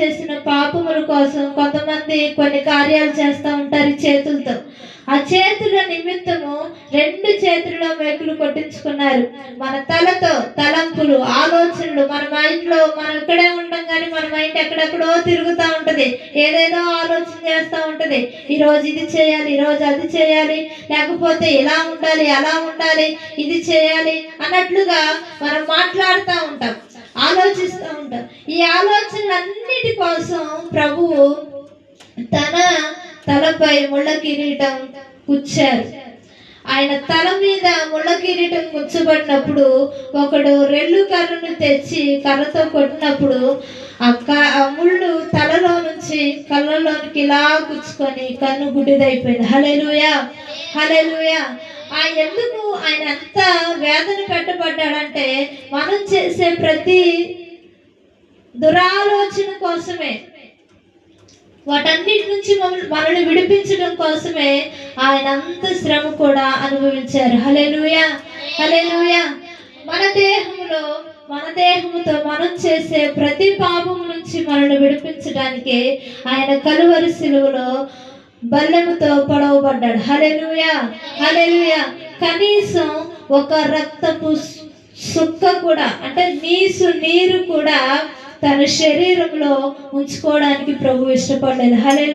చేసిన పాపముల కోసం కొంతమంది కొన్ని కార్యాలు చేస్తూ ఉంటారు చేతులతో. ఆ చేతుల నిమిత్తము 2 చేతుల్లో మేకులు కొట్టించుకున్నారు. మన తలతో తలంపులు, ఆలోచనలు, మన మైండ్లో మనం ఇక్కడే ఉంటాం కానీ మన మైండ్ ఎక్కడెక్కడో తిరుగుతూ ఉంటుంది. ఏదేదో ఆలోచన చేస్తూ ఉంటుంది. ఈరోజు ఇది చేయాలి, ఈరోజు అది చేయాలి, లేకపోతే ఇలా ఉండాలి, అలా ఉండాలి, ఇది చేయాలి అన్నట్లుగా మనం మాట్లాడుతూ ఉంటాం, ఆలోచిస్తూ ఉంటాం. ఈ ఆలోచనలన్నిటి కోసం ప్రభువు తన తలపై ముళ్ళ కిరీటం కూర్చారు. ఆయన తల మీద ముళ్ళ కిరీటం కూర్చోబడినప్పుడు ఒకడు రెల్లు కర్రను తెచ్చి కర్రతో కొట్టినప్పుడు ఆ ముళ్ళు తలలో నుంచి కళ్ళలోనికి ఇలా గుచ్చుకొని కన్ను గుడ్డిదైపోయింది. హల్లెలూయా, హల్లెలూయా. ఎందుకు ఆయన ఎంత వేదన పెట్టబడ్డాడంటే మనం చేసే ప్రతి దురాలోచన కోసమే, వాటన్నిటి నుంచి మనల్ని విడిపించడం కోసమే ఆయన అంత శ్రమ కూడా అనుభవించారు. హల్లెలూయా, హల్లెలూయా. మన దేహముతో మనం చేసే ప్రతి పాపం నుంచి మనల్ని విడిపించడానికి ఆయన కలువరి సిలువలో బల్లెముతో పొడవబడ్డాడు. హల్లెలూయా, హల్లెలూయా. కనీసం ఒక రక్తపు సుక్క కూడా, అంటే నీరు కూడా తన శరీరంలో ఉంచుకోవడానికి ప్రభు ఇష్టపడలేదు. హల్లెలూయా.